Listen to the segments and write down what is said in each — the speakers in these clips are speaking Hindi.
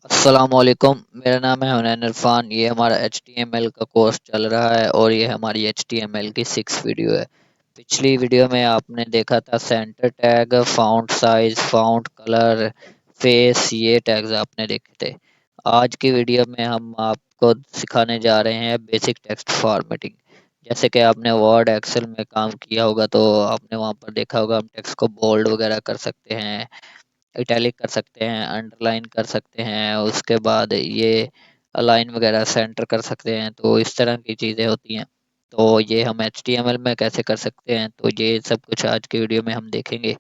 अस्सलामुअलैकुम। मेरा नाम है हुनैन इरफान। ये हमारा HTML का कोर्स चल रहा है और ये हमारी HTML की 6 वीडियो है। पिछली वीडियो में आपने देखा था centre tag, fount size, fount colour, face, ये टैग्स आपने देखे थे। आज की वीडियो में हम आपको सिखाने जा रहे हैं बेसिक टेक्स्ट फॉर्मेटिंग। जैसे कि आपने वर्ड एक्सेल में काम किया होगा तो आपने वहाँ पर देखा होगा हम टेक्स्ट को बोल्ड वगैरह कर सकते हैं, इटैलिक कर सकते हैं, अंडरलाइन कर सकते हैं, उसके बाद ये अलाइन वगैरह सेंटर कर सकते हैं। तो इस तरह की चीज़ें होती हैं। तो ये हम HTML में कैसे कर सकते हैं, तो ये सब कुछ आज की वीडियो में हम देखेंगे।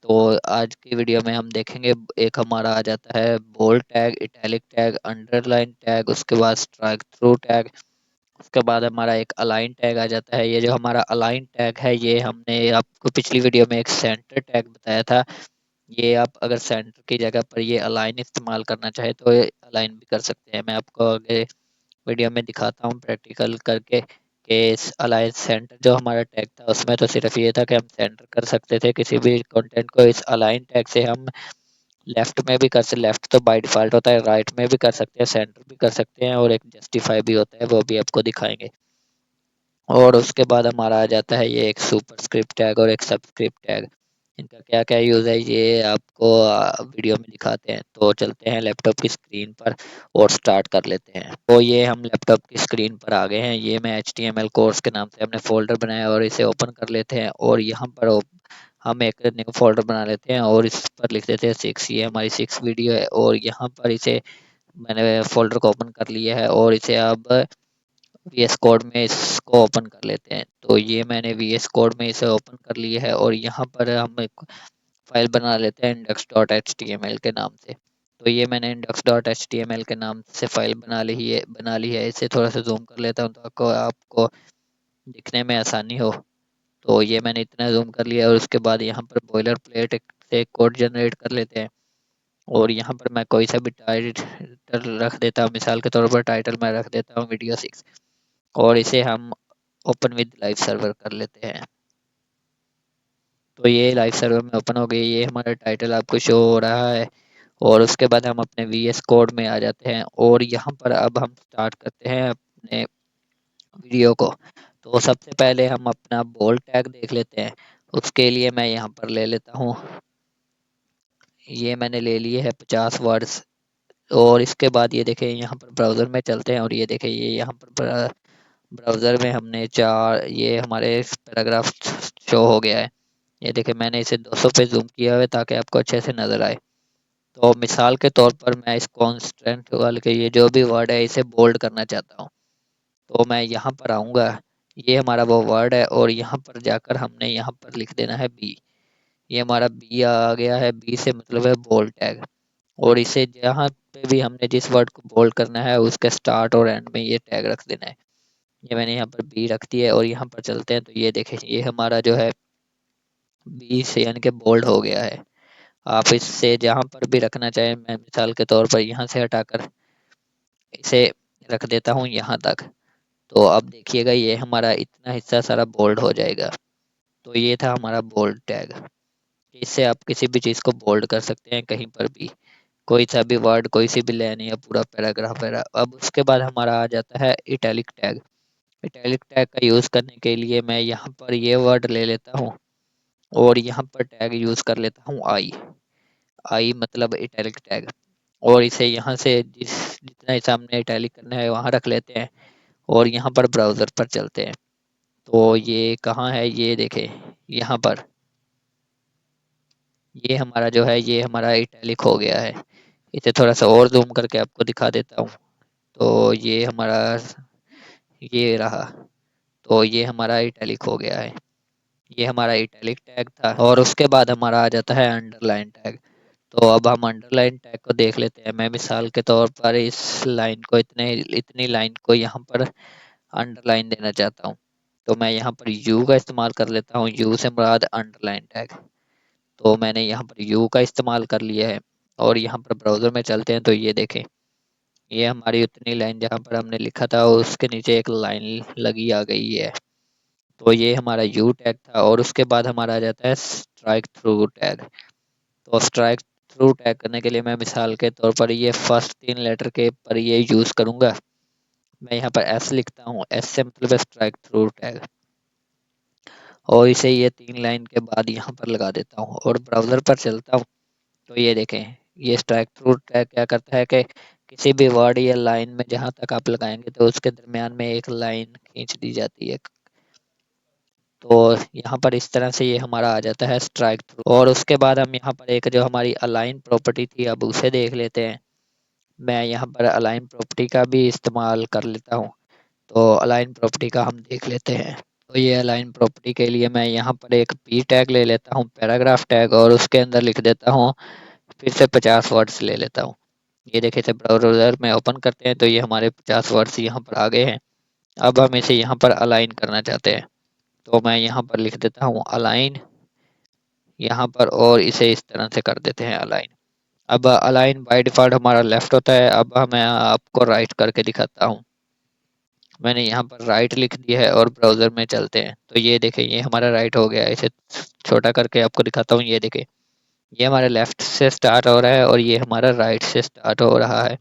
तो आज की वीडियो में हम देखेंगे, एक हमारा आ जाता है bold tag, italic tag, underline tag, उसके बाद स्ट्राइक थ्रू टैग, उसके बाद हमारा एक अलाइन टैग आ जाता है। ये जो हमारा अलाइन टैग है, ये हमने आपको पिछली वीडियो में एक सेंटर टैग बताया था। ये आप अगर सेंटर की जगह पर ये अलाइन इस्तेमाल करना चाहे तो ये अलाइन भी कर सकते हैं। मैं आपको आगे वीडियो में दिखाता हूँ प्रैक्टिकल करके कि इस अलाइन सेंटर जो हमारा टैग था उसमें तो सिर्फ ये था कि हम सेंटर कर सकते थे किसी भी कंटेंट को। इस अलाइन टैग से हम लेफ्ट में भी कर सकते, लेफ्ट तो बाय डिफ़ॉल्ट होता है, राइट में भी कर सकते हैं, सेंटर भी कर सकते हैं और एक जस्टिफाई भी होता है, वो भी आपको दिखाएंगे। और उसके बाद हमारा आ जाता है ये एक सुपरस्क्रिप्ट टैग और एक सबस्क्रिप्ट टैग। इनका क्या क्या यूज़ है ये आपको वीडियो में दिखाते हैं। तो चलते हैं लैपटॉप की स्क्रीन पर और स्टार्ट कर लेते हैं। तो ये हम लैपटॉप की स्क्रीन पर आ गए हैं। ये मैं HTML कोर्स के नाम से हमने फ़ोल्डर बनाया और इसे ओपन कर लेते हैं और यहाँ पर हम एक न्यू फ़ोल्डर बना लेते हैं और इस पर लिख देते हैं 6। ये हमारी 6 वीडियो है और यहाँ पर इसे मैंने फ़ोल्डर को ओपन कर लिया है और इसे अब VS कोड में इसको ओपन कर लेते हैं। तो ये मैंने VS कोड में इसे ओपन कर लिया है और यहाँ पर हम एक फाइल बना लेते हैं index.html के नाम से। तो ये मैंने index.html के नाम से फाइल बना ली है। इसे थोड़ा सा जूम कर लेता हूँ तो आपको आपको दिखने में आसानी हो। तो ये मैंने इतना जूम कर लिया और उसके बाद यहाँ पर बॉयलर प्लेट से कोड जनरेट कर लेते हैं और यहाँ पर मैं कोई सा भी टाइटल रख देता हूँ। मिसाल के तौर पर टाइटल मैं रख देता हूँ वीडियो 6 और इसे हम ओपन विद लाइव सर्वर कर लेते हैं। तो ये लाइव सर्वर में ओपन हो गई। ये हमारा टाइटल आपको शो हो रहा है और उसके बाद हम अपने VS कोड में आ जाते हैं और यहाँ पर अब हम स्टार्ट करते हैं अपने वीडियो को। तो सबसे पहले हम अपना बोल्ड टैग देख लेते हैं। उसके लिए मैं यहाँ पर ले लेता हूँ, ये मैंने ले लिए है 50 वर्ड्स। और इसके बाद ये देखें यहाँ पर ब्राउज़र में चलते हैं और ये देखें ये यहाँ पर ब्राउज़र में हमने 4 ये हमारे पैराग्राफ शो हो गया है। ये देखें मैंने इसे 200 पे जूम किया हुआ है ताकि आपको अच्छे से नज़र आए। तो मिसाल के तौर पर मैं इस कॉन्स्टेंट वाले के ये जो भी वर्ड है इसे बोल्ड करना चाहता हूँ। तो मैं यहाँ पर आऊँगा, ये हमारा वो वर्ड है और यहाँ पर जाकर हमने यहाँ पर लिख देना है बी। ये हमारा बी आ गया है। बी से मतलब है बोल्ड टैग। और इसे जहाँ पे भी हमने जिस वर्ड को बोल्ड करना है उसके स्टार्ट और एंड में ये टैग रख देना है। ये मैंने यहाँ पर बी रख दिया है और यहाँ पर चलते हैं तो ये देखें ये हमारा जो है बी से यानी कि बोल्ड हो गया है। आप इससे जहाँ पर भी रखना चाहें, मैं मिसाल के तौर पर यहाँ से हटाकर इसे रख देता हूँ यहाँ तक। तो अब देखिएगा ये हमारा इतना हिस्सा सारा बोल्ड हो जाएगा। तो ये था हमारा बोल्ड टैग। इससे आप किसी भी चीज़ को बोल्ड कर सकते हैं कहीं पर भी, कोई सा भी वर्ड, कोई सी भी लाइन या पूरा पैराग्राफ वगैरह। अब उसके बाद हमारा आ जाता है इटैलिक टैग। इटैलिक टैग का यूज़ करने के लिए मैं यहाँ पर ये वर्ड ले लेता हूँ और यहाँ पर टैग यूज़ कर लेता हूँ आई। आई मतलब इटैलिक टैग। और इसे यहाँ से जितना हिस्सा हमने इटैलिक करना है वहाँ रख लेते हैं और यहाँ पर ब्राउज़र पर चलते हैं। तो ये कहाँ है ये देखें, यहाँ पर ये हमारा जो है ये हमारा इटैलिक हो गया है। इसे थोड़ा सा और जूम करके आपको दिखा देता हूँ। तो ये हमारा ये रहा। तो ये हमारा इटैलिक हो गया है। ये हमारा इटैलिक टैग था और उसके बाद हमारा आ जाता है अंडरलाइन टैग। तो अब हम अंडरलाइन टैग को देख लेते हैं। मैं मिसाल के तौर पर इस लाइन को इतनी लाइन को यहाँ पर अंडरलाइन देना चाहता हूँ। तो मैं यहाँ पर यू का इस्तेमाल कर लेता हूँ। यू से मुराद अंडरलाइन टैग। तो मैंने यहाँ पर यू का इस्तेमाल कर लिया है और यहाँ पर ब्राउज़र में चलते हैं तो ये देखें ये हमारी उतनी लाइन जहाँ पर हमने लिखा था उसके नीचे एक लाइन लगी आ गई है। तो ये हमारा यू टैग था और उसके बाद हमारा आ जाता है स्ट्राइक थ्रू टैग। तो स्ट्राइक थ्रू टैग करने के लिए मैं मिसाल के तौर पर ये फर्स्ट 3 लेटर के पर ये यूज़ करूँगा। मैं यहाँ पर एस लिखता हूँ, एस से मतलब स्ट्राइक थ्रू टैग, और इसे ये 3 लाइन के बाद यहाँ पर लगा देता हूँ और ब्राउज़र पर चलता हूँ। तो ये देखें, ये स्ट्राइक थ्रू टैग क्या करता है कि किसी भी वर्ड या लाइन में जहाँ तक आप लगाएंगे तो उसके दरमियान में एक लाइन खींच दी जाती है। तो यहाँ पर इस तरह से ये हमारा आ जाता है स्ट्राइक थ्रू। और उसके बाद हम यहाँ पर एक जो हमारी अलाइन प्रॉपर्टी थी अब उसे देख लेते हैं। मैं यहाँ पर अलाइन प्रॉपर्टी का भी इस्तेमाल कर लेता हूँ। तो अलाइन प्रॉपर्टी का हम देख लेते हैं। तो ये अलाइन प्रॉपर्टी के लिए मैं यहाँ पर एक पी टैग ले लेता हूँ, पैराग्राफ टैग, और उसके अंदर लिख देता हूँ, फिर से 50 वर्ड्स ले लेता हूँ। ये देखिए, जब ब्राउज़र में ओपन करते हैं तो ये हमारे 50 वर्ड्स यहाँ पर आ गए हैं। अब हम इसे यहाँ पर अलाइन करना चाहते हैं, तो मैं यहाँ पर लिख देता हूँ अलाइन यहाँ पर, और इसे इस तरह से कर देते हैं अलाइन। अब अलाइन बाय डिफ़ॉल्ट हमारा लेफ़्ट होता है। अब मैं आपको राइट करके दिखाता हूँ। मैंने यहाँ पर राइट लिख दिया है और ब्राउज़र में चलते हैं तो ये देखें, ये हमारा राइट हो गया है। इसे छोटा करके आपको दिखाता हूँ। ये देखें, ये हमारे लेफ़्ट से स्टार्ट हो रहा है और ये हमारा राइट से स्टार्ट हो रहा है।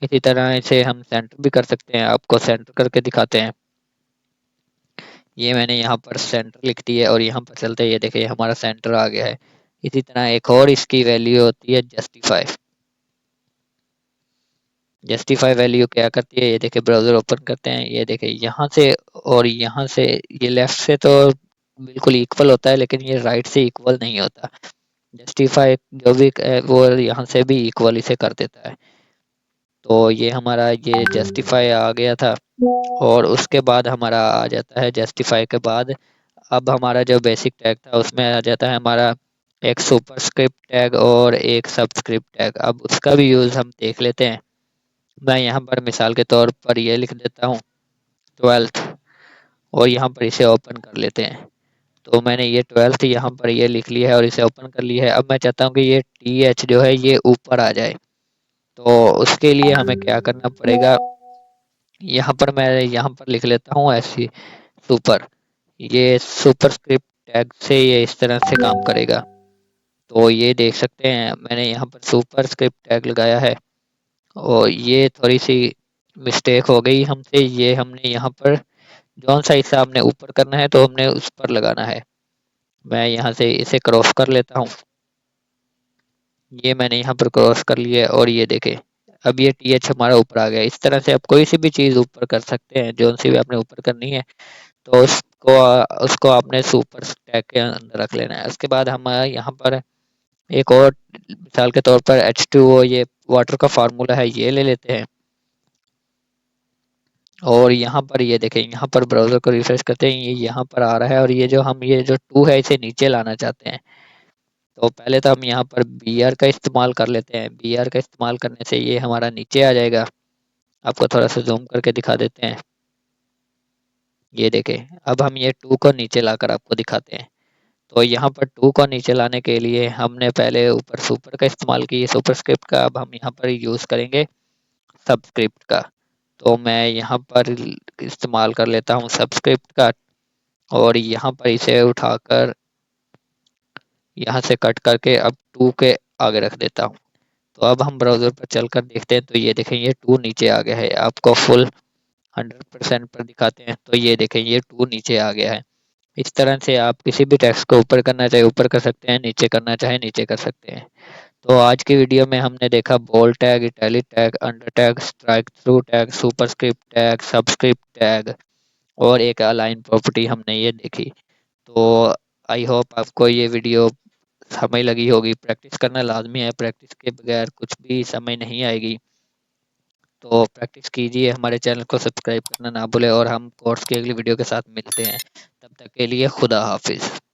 इसी तरह इसे हम सेंटर भी कर सकते हैं। आपको सेंटर करके दिखाते हैं। ये मैंने यहाँ पर सेंटर लिख दी है और यहाँ पर चलते हैं। ये देखिए, हमारा सेंटर आ गया है। इसी तरह एक और इसकी वैल्यू होती है जस्टिफाई। जस्टिफाई वैल्यू क्या करती है, ये देखिए, ब्राउज़र ओपन करते हैं। ये देखिए, यहाँ से और यहाँ से, ये लेफ़्ट से तो बिल्कुल इक्वल होता है, लेकिन ये राइट से इक्वल नहीं होता। जस्टिफाई जो भी वो यहाँ से भी इक्वल इसे कर देता है। तो ये हमारा ये जस्टिफाई आ गया था। और उसके बाद हमारा आ जाता है, जस्टिफाई के बाद अब हमारा जो बेसिक टैग था उसमें आ जाता है हमारा एक सुपरस्क्रिप्ट टैग और एक सबस्क्रिप्ट टैग। अब उसका भी यूज़ हम देख लेते हैं। मैं यहाँ पर मिसाल के तौर पर ये लिख देता हूँ 12th, और यहाँ पर इसे ओपन कर लेते हैं। तो मैंने ये 12th यहाँ पर ये लिख लिया है और इसे ओपन कर लिया है। अब मैं चाहता हूँ कि ये TH जो है ये ऊपर आ जाए। तो उसके लिए हमें क्या करना पड़ेगा, यहाँ पर मैं यहाँ पर लिख लेता हूँ ऐसी सुपर। ये सुपरस्क्रिप्ट टैग से ये इस तरह से काम करेगा। तो ये देख सकते हैं, मैंने यहाँ पर सुपरस्क्रिप्ट टैग लगाया है और ये थोड़ी सी मिस्टेक हो गई हमसे। ये हमने यहाँ पर जौन सा हिस्सा हमने ऊपर करना है तो हमने उस पर लगाना है। मैं यहाँ से इसे क्रॉस कर लेता हूँ। ये मैंने यहाँ पर क्रॉस कर लिया है और ये देखें, अब ये TH हमारा ऊपर आ गया। इस तरह से आप कोई सी भी चीज़ ऊपर कर सकते हैं, जौन सी भी आपने ऊपर करनी है तो उसको उसको आपने सुपर स्टैक के अंदर रख लेना है। उसके बाद हम यहाँ पर एक और मिसाल के तौर पर H2O, ये वाटर का फार्मूला है, ये ले लेते हैं। और यहाँ पर ये देखें, यहाँ पर ब्राउज़र को रिफ्रेश करते हैं, ये यहाँ पर आ रहा है और ये जो 2 है इसे नीचे लाना चाहते हैं। तो पहले तो हम यहाँ पर BR का इस्तेमाल कर लेते हैं। BR का इस्तेमाल करने से ये हमारा नीचे आ जाएगा। आपको थोड़ा सा जूम करके दिखा देते हैं। ये देखें, अब हम ये 2 को नीचे लाकर आपको दिखाते हैं। तो यहाँ पर 2 को नीचे लाने के लिए हमने पहले ऊपर सुपर का इस्तेमाल किया, सुपरस्क्रिप्ट का। अब हम यहाँ पर यूज़ करेंगे सबस्क्रिप्ट का। तो मैं यहाँ पर इस्तेमाल कर लेता हूँ सबस्क्रिप्ट का और यहाँ पर इसे उठाकर यहाँ से कट करके अब 2 के आगे रख देता हूँ। तो अब हम ब्राउज़र पर चलकर देखते हैं तो ये देखें, ये 2 नीचे आ गया है। आपको फुल 100% पर दिखाते हैं तो ये देखें, ये 2 नीचे आ गया है। इस तरह से आप किसी भी टेक्स्ट को ऊपर करना चाहे ऊपर कर सकते हैं, नीचे करना चाहे नीचे कर सकते हैं। तो आज की वीडियो में हमने देखा bold tag, italic tag, under tag, strike through tag, superscript tag, subscript tag, और एक अलाइन प्रॉपर्टी हमने ये देखी। तो आई होप आपको ये वीडियो समझ लगी होगी। प्रैक्टिस करना लाजमी है, प्रैक्टिस के बगैर कुछ भी समझ नहीं आएगी। तो प्रैक्टिस कीजिए, हमारे चैनल को सब्सक्राइब करना ना भूलें और हम कोर्स की अगली वीडियो के साथ मिलते हैं। तब तक के लिए खुदा हाफिज़।